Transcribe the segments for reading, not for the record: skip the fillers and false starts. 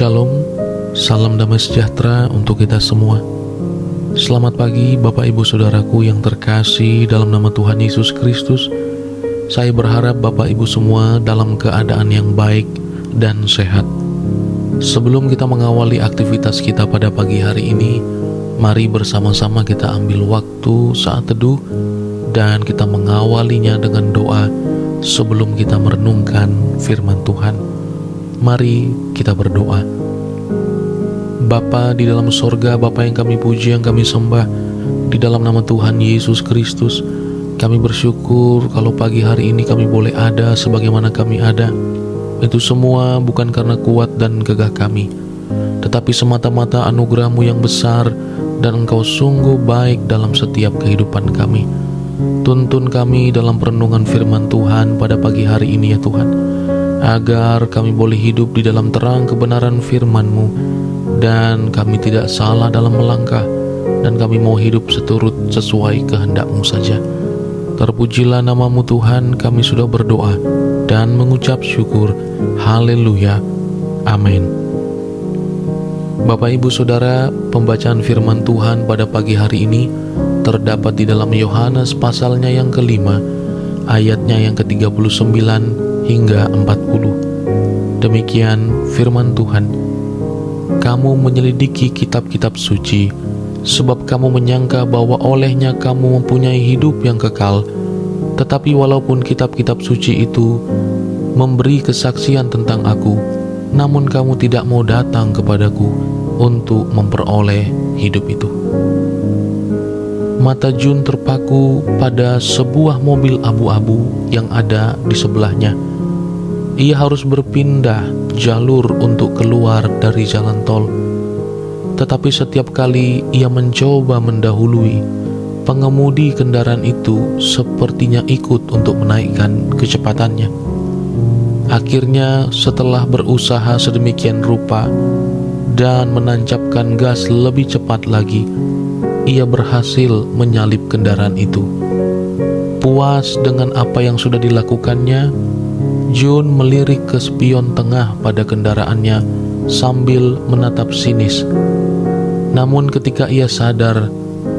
Shalom, salam damai sejahtera untuk kita semua. Selamat pagi Bapak Ibu Saudaraku yang terkasih dalam nama Tuhan Yesus Kristus. Saya berharap Bapak Ibu semua dalam keadaan yang baik dan sehat. Sebelum kita mengawali aktivitas kita pada pagi hari ini, mari bersama-sama kita ambil waktu saat teduh dan kita mengawalinya dengan doa sebelum kita merenungkan firman Tuhan. Mari kita berdoa. Bapa di dalam sorga, Bapa yang kami puji, yang kami sembah, di dalam nama Tuhan Yesus Kristus, kami bersyukur kalau pagi hari ini kami boleh ada sebagaimana kami ada. Itu semua bukan karena kuat dan gagah kami, tetapi semata-mata anugerah-Mu yang besar, dan Engkau sungguh baik dalam setiap kehidupan kami. Tuntun kami dalam perenungan firman Tuhan pada pagi hari ini ya Tuhan, agar kami boleh hidup di dalam terang kebenaran firman-Mu, dan kami tidak salah dalam melangkah, dan kami mau hidup sesuai kehendak-Mu saja. Terpujilah nama-Mu Tuhan, kami sudah berdoa dan mengucap syukur. Haleluya, amin. Bapak Ibu Saudara, pembacaan firman Tuhan pada pagi hari ini terdapat di dalam Yohanes pasalnya yang kelima, ayatnya yang ke-39 hingga 40. Demikian firman Tuhan. Kamu menyelidiki kitab-kitab suci, sebab kamu menyangka bahwa olehnya kamu mempunyai hidup yang kekal. Tetapi walaupun kitab-kitab suci itu memberi kesaksian tentang aku, namun kamu tidak mau datang kepadaku untuk memperoleh hidup itu. Mata Jun terpaku pada sebuah mobil abu-abu yang ada di sebelahnya. Ia harus berpindah jalur untuk keluar dari jalan tol. Tetapi setiap kali ia mencoba mendahului, pengemudi kendaraan itu sepertinya ikut untuk menaikkan kecepatannya. Akhirnya setelah berusaha sedemikian rupa dan menancapkan gas lebih cepat lagi, ia berhasil menyalip kendaraan itu. Puas dengan apa yang sudah dilakukannya, Jun melirik ke spion tengah pada kendaraannya sambil menatap sinis. Namun ketika ia sadar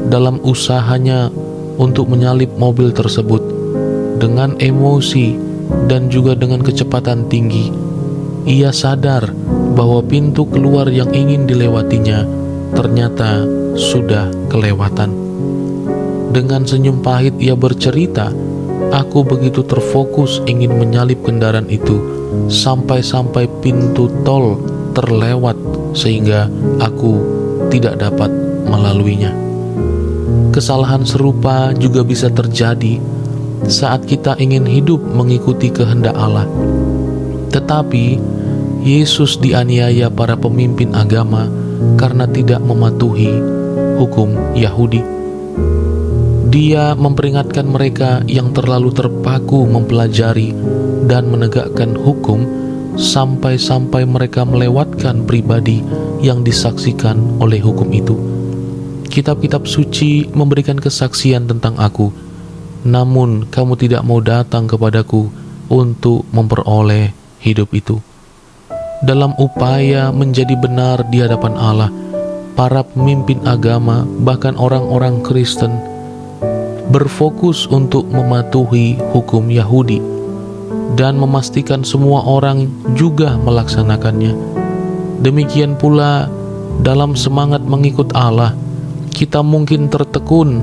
dalam usahanya untuk menyalip mobil tersebut dengan emosi dan juga dengan kecepatan tinggi, ia sadar bahwa pintu keluar yang ingin dilewatinya ternyata sudah kelewatan. Dengan senyum pahit ia bercerita, "Aku begitu terfokus ingin menyalip kendaraan itu sampai-sampai pintu tol terlewat sehingga aku tidak dapat melaluinya." Kesalahan serupa juga bisa terjadi saat kita ingin hidup mengikuti kehendak Allah. Tetapi Yesus dianiaya para pemimpin agama karena tidak mematuhi hukum Yahudi. Dia memperingatkan mereka yang terlalu terpaku mempelajari dan menegakkan hukum sampai-sampai mereka melewatkan pribadi yang disaksikan oleh hukum itu. Kitab-kitab suci memberikan kesaksian tentang aku, namun kamu tidak mau datang kepadaku untuk memperoleh hidup itu. Dalam upaya menjadi benar di hadapan Allah, para pemimpin agama, bahkan orang-orang Kristen, berfokus untuk mematuhi hukum Yahudi dan memastikan semua orang juga melaksanakannya. Demikian pula dalam semangat mengikut Allah, kita mungkin tertekun,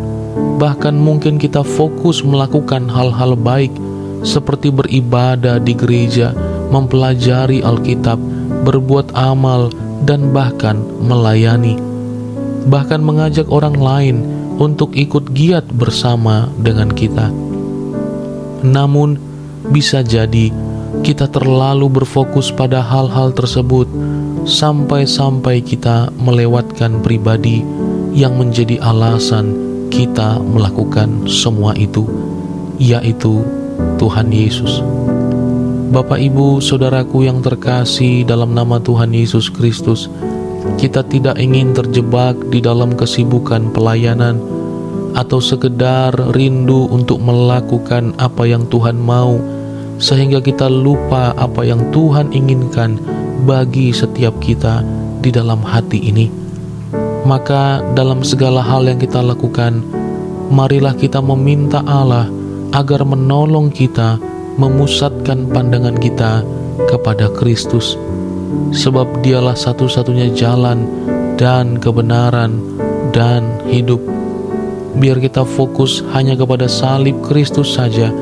bahkan mungkin kita fokus melakukan hal-hal baik seperti beribadah di gereja, mempelajari Alkitab, berbuat amal, dan bahkan melayani, bahkan mengajak orang lain untuk ikut giat bersama dengan kita. Namun, bisa jadi kita terlalu berfokus pada hal-hal tersebut sampai-sampai kita melewatkan pribadi yang menjadi alasan kita melakukan semua itu, yaitu Tuhan Yesus. Bapak Ibu Saudaraku yang terkasih dalam nama Tuhan Yesus Kristus, kita tidak ingin terjebak di dalam kesibukan pelayanan atau sekedar rindu untuk melakukan apa yang Tuhan mau, sehingga kita lupa apa yang Tuhan inginkan bagi setiap kita di dalam hati ini. Maka dalam segala hal yang kita lakukan, marilah kita meminta Allah agar menolong kita memusatkan pandangan kita kepada Kristus, sebab Dialah satu-satunya jalan dan kebenaran dan hidup. Biar kita fokus hanya kepada salib Kristus saja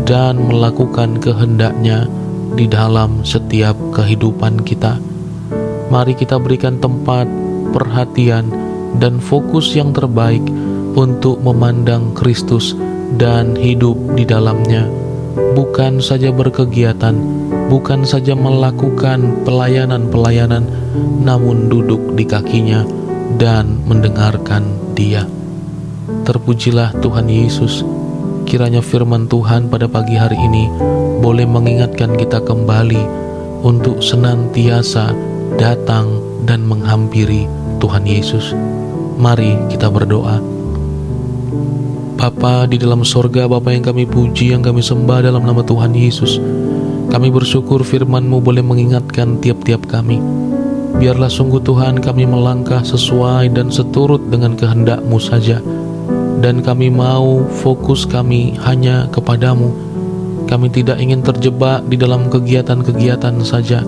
dan melakukan kehendak-Nya di dalam setiap kehidupan kita. Mari kita berikan tempat, perhatian, dan fokus yang terbaik untuk memandang Kristus dan hidup di dalamnya. Bukan saja berkegiatan, bukan saja melakukan pelayanan-pelayanan, namun duduk di kakinya dan mendengarkan Dia. Terpujilah Tuhan Yesus. Kiranya firman Tuhan pada pagi hari ini boleh mengingatkan kita kembali untuk senantiasa datang dan menghampiri Tuhan Yesus. Mari kita berdoa. Bapa di dalam sorga, Bapa yang kami puji, yang kami sembah dalam nama Tuhan Yesus, kami bersyukur firman-Mu boleh mengingatkan tiap-tiap kami. Biarlah sungguh Tuhan kami melangkah sesuai dan seturut dengan kehendak-Mu saja, dan kami mau fokus kami hanya kepadamu. Kami tidak ingin terjebak di dalam kegiatan-kegiatan saja,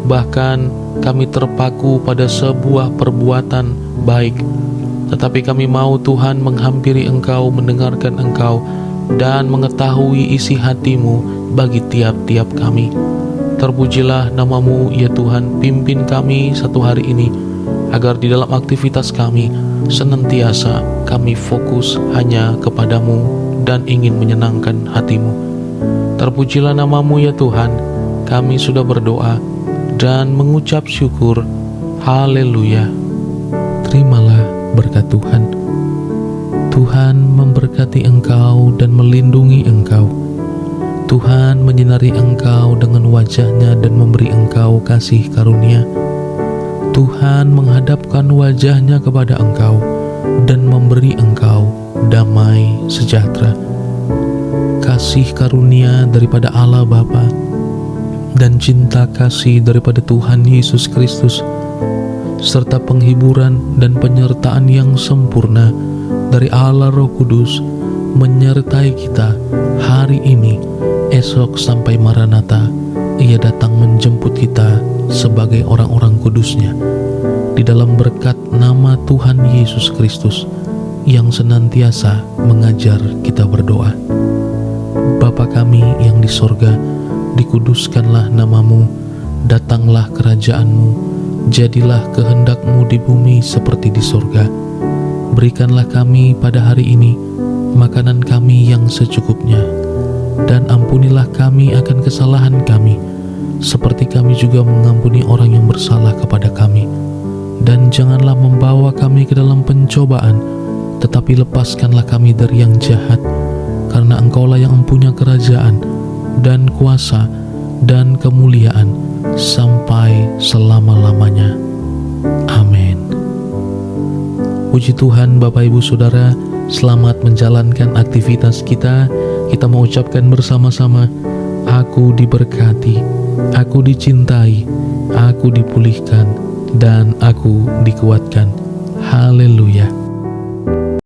bahkan kami terpaku pada sebuah perbuatan baik, tetapi kami mau Tuhan menghampiri Engkau, mendengarkan Engkau, dan mengetahui isi hati-Mu bagi tiap-tiap kami. Terpujilah nama-Mu ya Tuhan. Pimpin kami satu hari ini, agar di dalam aktivitas kami senantiasa kami fokus hanya kepadamu dan ingin menyenangkan hati-Mu. Terpujilah nama-Mu ya Tuhan. Kami sudah berdoa dan mengucap syukur. Haleluya. Terimalah berkat Tuhan. Tuhan memberkati engkau dan melindungi engkau. Tuhan menyinari engkau dengan wajah-Nya dan memberi engkau kasih karunia. Tuhan menghadapkan wajah-Nya kepada engkau dan memberi engkau damai sejahtera. Kasih karunia daripada Allah Bapa dan cinta kasih daripada Tuhan Yesus Kristus, serta penghiburan dan penyertaan yang sempurna dari Allah Roh Kudus menyertai kita hari ini, esok sampai Maranatha. Ia datang menjemput kita sebagai orang-orang kudus-Nya, di dalam berkat nama Tuhan Yesus Kristus yang senantiasa mengajar kita berdoa. Bapa kami yang di sorga, dikuduskanlah nama-Mu, datanglah kerajaan-Mu, jadilah kehendak-Mu di bumi seperti di sorga. Berikanlah kami pada hari ini makanan kami yang secukupnya, dan ampunilah kami akan kesalahan kami, seperti kami juga mengampuni orang yang bersalah kepada kami. Dan janganlah membawa kami ke dalam pencobaan, tetapi lepaskanlah kami dari yang jahat, karena Engkaulah yang mempunyai kerajaan dan kuasa dan kemuliaan sampai selama-lamanya. Amin. Puji Tuhan. Bapak Ibu Saudara, selamat menjalankan aktivitas kita. Kita mengucapkan bersama-sama, aku diberkati, aku dicintai, aku dipulihkan, dan aku dikuatkan. Haleluya.